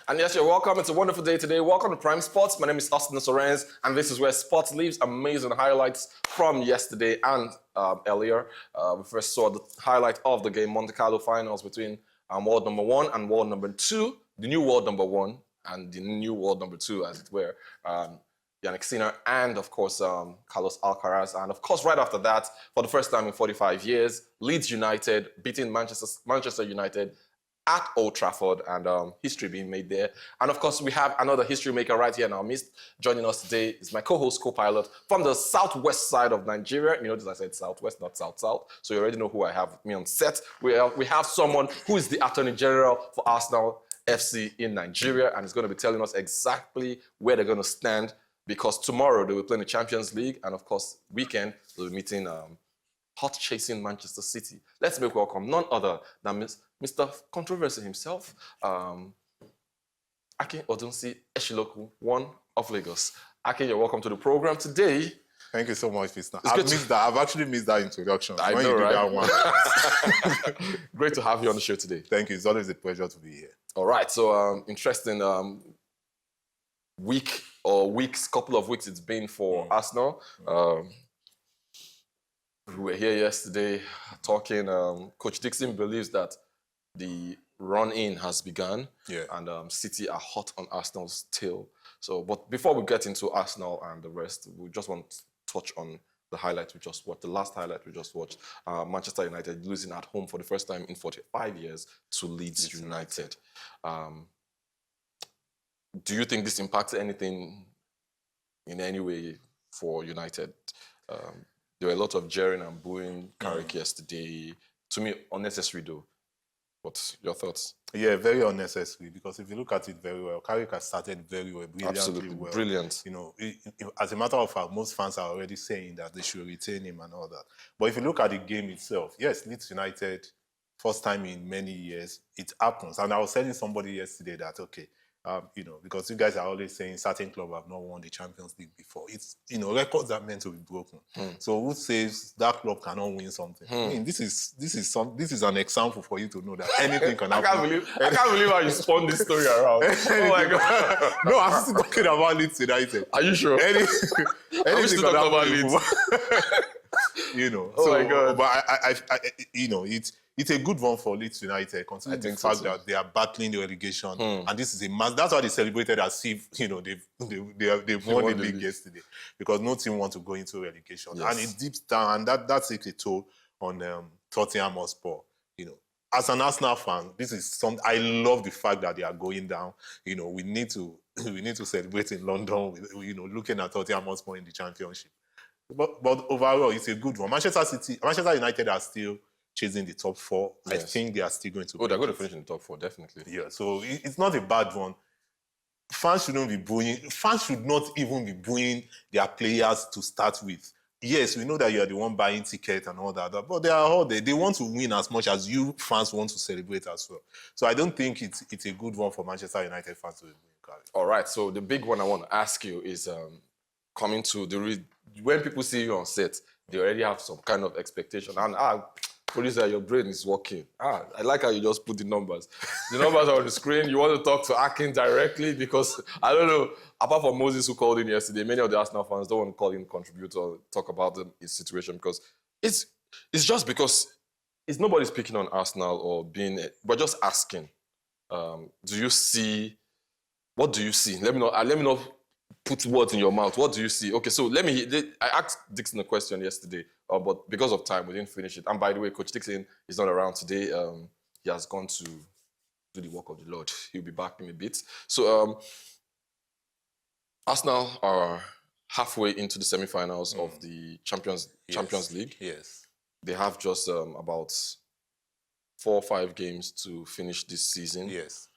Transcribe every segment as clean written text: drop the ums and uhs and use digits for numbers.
And yes, you're welcome. It's a wonderful day today. Welcome to Prime Sports. My name is Austin Sorens, and this is where sports leaves amazing highlights from yesterday and earlier. We first saw the highlight of the game, Monte Carlo finals between world number 1 and world number 2, the new world number 1 and the new world number 2, as it were. Yannick Sinner and, of course, Carlos Alcaraz. And, of course, right after that, for the first time in 45 years, Leeds United beating Manchester United at Old Trafford, and history being made there. And of course, we have another history maker right here in our midst. Joining us today is my co-host, co-pilot from the southwest side of Nigeria. You notice I said southwest, not south-south. So you already know who I have with me on set. We have someone who is the Attorney General for Arsenal FC in Nigeria, and he's going to be telling us exactly where they're going to stand, because tomorrow they will play in the Champions League, and of course, weekend they'll be meeting hot-chasing Manchester City. Let's make welcome none other than Mr. Controversy himself, Akin Odunsi Eshiloku, one of Lagos. Akin, you're welcome to the program today. Thank you so much, Mr. I've actually missed that introduction. I know, right? That one. Great to have you on the show today. Thank you. It's always a pleasure to be here. All right. So, interesting couple of weeks it's been for Arsenal. We were here yesterday talking. Coach Dixon believes that the run-in has begun, and City are hot on Arsenal's tail. So, but before we get into Arsenal and the rest, we just want to touch on the highlight we just watched, the last highlight we just watched. Manchester United losing at home for the first time in 45 years to Leeds United. Do you think this impacts anything in any way for United? There were a lot of jeering and booing Carrick yesterday. To me, unnecessary though. What's your thoughts? Yeah, very unnecessary, because if you look at it very well, Carrick has started very well, Absolutely well. Brilliant. You know, as a matter of fact, most fans are already saying that they should retain him and all that. But if you look at the game itself, yes, Leeds United, first time in many years, it happens. And I was telling somebody yesterday that, okay, you know, because you guys are always saying certain clubs have not won the Champions League before. It's, you know, records are meant to be broken. So who says that club cannot win something? I mean, this is an example for you to know that anything can happen. I can't believe how you spun this story around. Oh my God. No, I'm still talking about Leeds United. Are you sure? Anything can happen about Leeds. You know. Oh my God. But I you know, it's a good one for Leeds United, considering the fact that they are battling the relegation, and this is a that's why they celebrated as if, you know, they've won the league yesterday, because no team wants to go into relegation, and it dips down, and that takes a toll on Tottenham Hotspur. You know, as an Arsenal fan, this is something I love, the fact that they are going down. You know, we need to celebrate in London. You know, looking at Tottenham Hotspur in the Championship, but overall, it's a good one. Manchester United are still chasing the top 4. I think they are still going to. Oh, they're going to finish in the top 4, definitely. Yeah, so it's not a bad one. Fans shouldn't be booing. Fans should not even be booing their players to start with. Yes, we know that you are the one buying tickets and all that, but they are all there. They want to win as much as you fans want to celebrate as well. So I don't think it's a good one for Manchester United fans to be booing. All right, so the big one I want to ask you is coming to when people see you on set, they already have some kind of expectation. And producer, your brain is working. I like how you just put the numbers. The numbers are on the screen. You want to talk to Akin directly, because, I don't know, apart from Moses who called in yesterday, many of the Arsenal fans don't want to call in, contribute, or talk about his situation, because it's just because it's nobody's picking on Arsenal or being, but just asking, what do you see? Let me know. Put words in your mouth. What do you see? Okay, so I asked Dixon a question yesterday, but because of time, we didn't finish it. And by the way, Coach Dixon is not around today. He has gone to do the work of the Lord. He'll be back in a bit. So Arsenal are halfway into the semi-finals of the Champions League. Yes. They have just about 4 or 5 games to finish this season. Yes.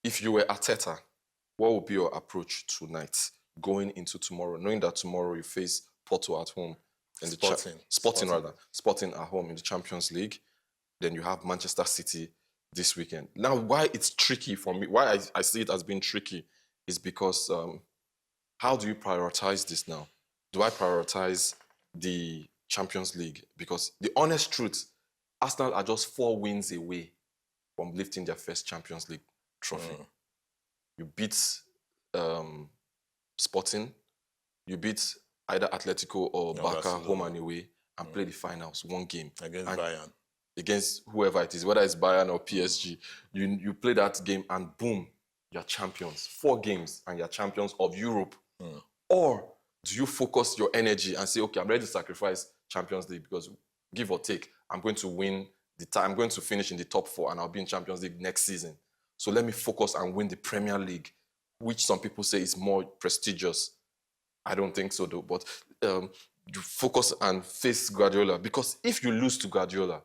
If you were Arteta, what would be your approach tonight, going into tomorrow, knowing that tomorrow you face Porto at home in the Sporting at home in the Champions League, then you have Manchester City this weekend. Now, why it's tricky for me, why I see it as being tricky, is because how do you prioritize this now? Do I prioritize the Champions League? Because the honest truth, Arsenal are just 4 wins away from lifting their first Champions League trophy. You beat Sporting, you beat either Atletico or Barca, home and away, and play the finals, one game. Against Bayern. Against whoever it is, whether it's Bayern or PSG. You play that game and boom, you're champions. 4 games and you're champions of Europe. Or do you focus your energy and say, okay, I'm ready to sacrifice Champions League because give or take, I'm going to win I'm going to finish in the top 4 and I'll be in Champions League next season. So let me focus and win the Premier League, which some people say is more prestigious. I don't think so though, but you focus and face Guardiola, because if you lose to Guardiola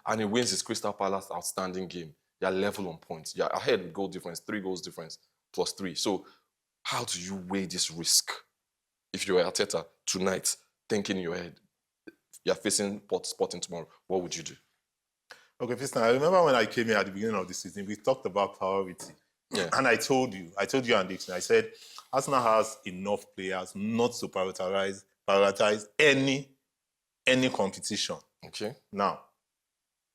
and he wins his Crystal Palace outstanding game, you're level on points. You're ahead with goal difference, 3 goals difference, plus 3. So how do you weigh this risk? If you're Arteta tonight, thinking in your head, you're facing Sporting tomorrow, what would you do? Okay, Fiston, I remember when I came here at the beginning of the season, we talked about priority. Yeah. And I told you and Dixon, I said, Arsenal has enough players not to prioritize any competition. Okay. Now,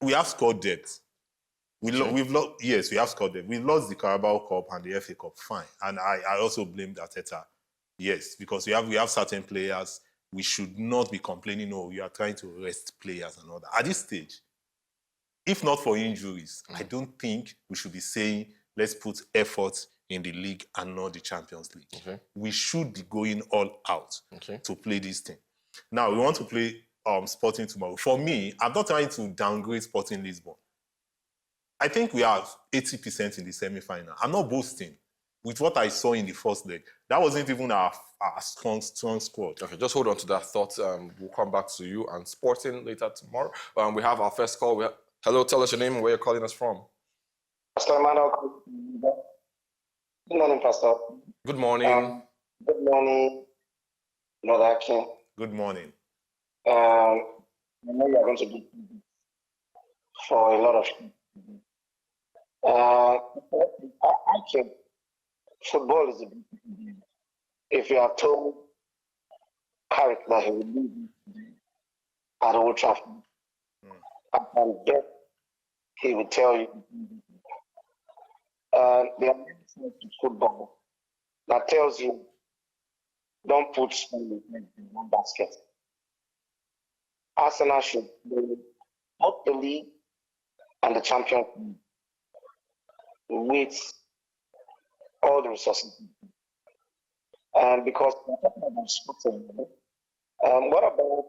we have scored depth. We have scored depth. We lost the Carabao Cup and the FA Cup, fine. And I also blamed Arteta. Yes, because we have certain players. We should not be complaining, oh, you are trying to rest players and all that. At this stage, if not for injuries, I don't think we should be saying, let's put effort in the league and not the Champions League. Okay. We should be going all out to play this thing. Now, we want to play Sporting tomorrow. For me, I'm not trying to downgrade Sporting Lisbon. I think we are 80% in the semi-final. I'm not boasting. With what I saw in the first leg, that wasn't even our strong squad. Okay, just hold on to that thought. We'll come back to you and Sporting later tomorrow. We have our first call. Hello, tell us your name and where you're calling us from. Pastor Emmanuel. Good morning, Pastor. Good morning. Good morning, Brother Akin. Good morning. I know you are going to be for a lot of I think football is a big game. If you are told Carrick that he will leave at Old Trafford, and then he will tell you there are many things in football that tells you don't put money in one basket. Arsenal should play both the league and the Champions League with all the resources. And because we're talking about Sporting, what about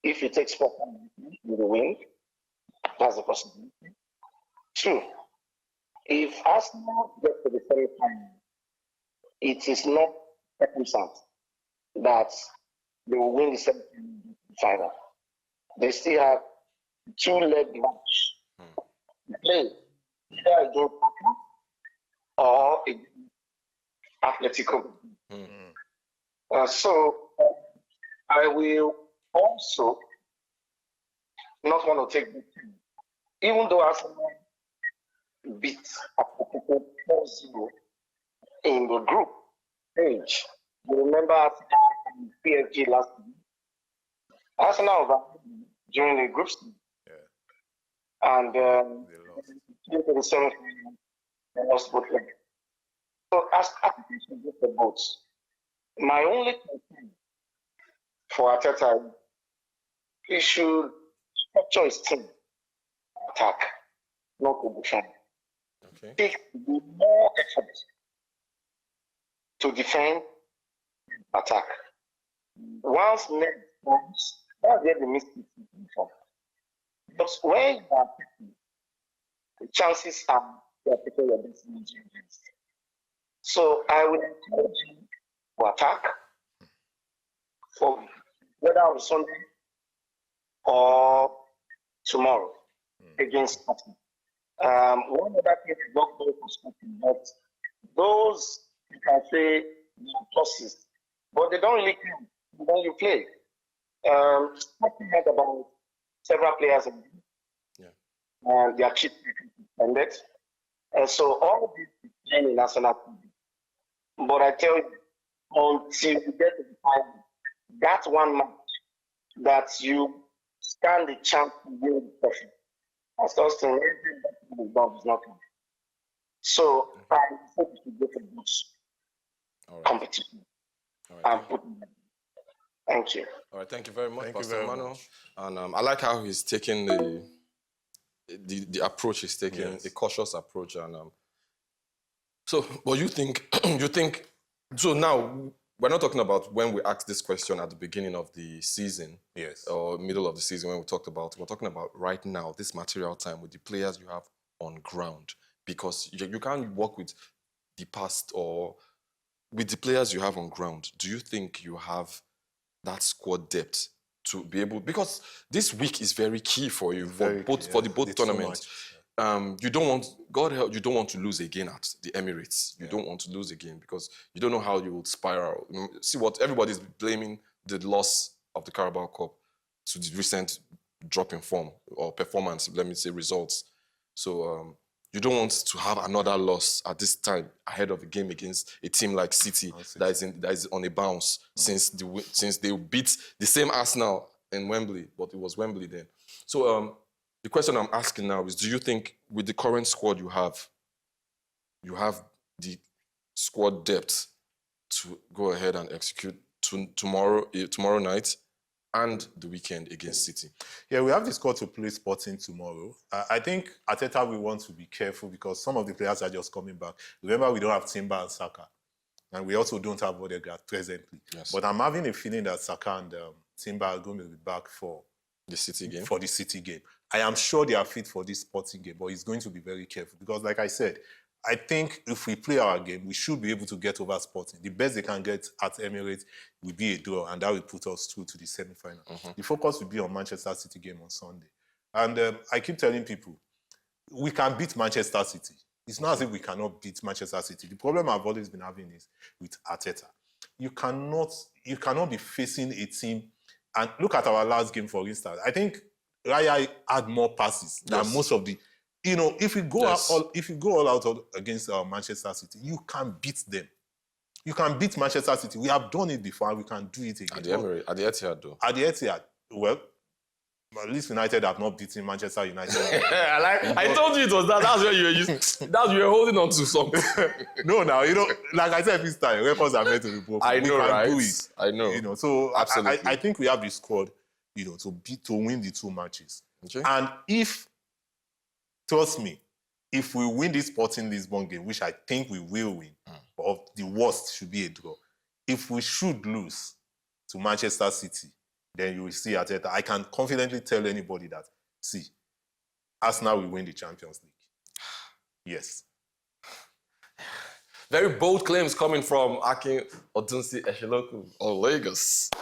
if you take Sporting with a win? That's a possibility. 2, if Arsenal get to the semi-final, it is not circumstance that they will win the semi-final. They still have 2-leg match to play, either against Barca or against Atletico. So I will also not want to take the team. Even though Arsenal beat Atletico 4-0 in the group stage, you remember Arsenal PSG last week? Arsenal during the group stage. And came to the semi-final and lost both legs. So as application of the votes, my only concern for Arteta, he should structure his team attack, not to defend. Okay. Take more effort to defend and attack. Once net comes, that's where the mistake is from. But when you are taking, the chances are you are taking your best against. So I will encourage you to attack for whether on Sunday or tomorrow against Sporting. One other thing is not very constructive, but those you can say pluses, but they don't really count when you play. Sporting had about several players in and they are cheap suspended. And so all of this is playing in national team. But I tell you, until you get to the final, that one match that you stand the chance to win the trophy, As Austin, everything that is done is nothing. So I hope we should go for this competition. And put Thank you. All right, thank you very much, Thank you Pastor very Emmanuel. much. And I like how he's taking the approach he's taking, Yes. a cautious approach. And so, but you think, so now we're not talking about when we asked this question at the beginning of the season, Yes. or middle of the season when we talked about. We're talking about right now, this material time with the players you have on ground, because you can't work with the past or with the players you have on ground. Do you think you have that squad depth to be able, because this week is very key for you for the both tournaments. You don't want, God help, you don't want to lose again at the Emirates. You don't want to lose again because you don't know how you will spiral. See what everybody's blaming the loss of the Carabao Cup to the recent drop in form or performance, let me say results. So you don't want to have another loss at this time ahead of a game against a team like City that is on a bounce since they beat the same Arsenal in Wembley, but it was Wembley then. So the question I'm asking now is, do you think with the current squad you have the squad depth to go ahead and execute tomorrow night and the weekend against City? Yeah, we have the squad to play Sporting tomorrow. I think Arteta will want to be careful because some of the players are just coming back. Remember, we don't have Timber and Saka. And we also don't have Odegaard presently. Yes. But I'm having a feeling that Saka and Timber are going to be back for the City game. For the City game. I am sure they are fit for this Sporting game, but he's going to be very careful because, like I said, I think if we play our game, we should be able to get over Sporting. The best they can get at Emirates will be a draw, and that will put us through to the semi-final. The focus will be on Manchester City game on Sunday. And I keep telling people, we can beat Manchester City. It's not as if we cannot beat Manchester City. The problem I've always been having is with Arteta. You cannot be facing a team, and look at our last game, for instance. I think Raya had more passes than most of the. You know, if you go all out against Manchester City, you can beat them. You can beat Manchester City. We have done it before, and we can do it again. At the Emirates, at the Etihad, though. At the Etihad, well, at least United have not beaten Manchester United. I told you it was that. That's where you were using. That's you were holding on to something. No, now you know, like I said this time, records are meant to be broken. I know, we can right? do it. I know. You know, so absolutely. I think we have the squad, you know, to win the two matches. Okay. And trust me, if we win this Sporting Lisbon game, which I think we will win, but the worst should be a draw. If we should lose to Manchester City, then you will see Arteta. I can confidently tell anybody that, see, Arsenal will win the Champions League. Yes. Very bold claims coming from Akin Odunsi Eshiloku of Lagos.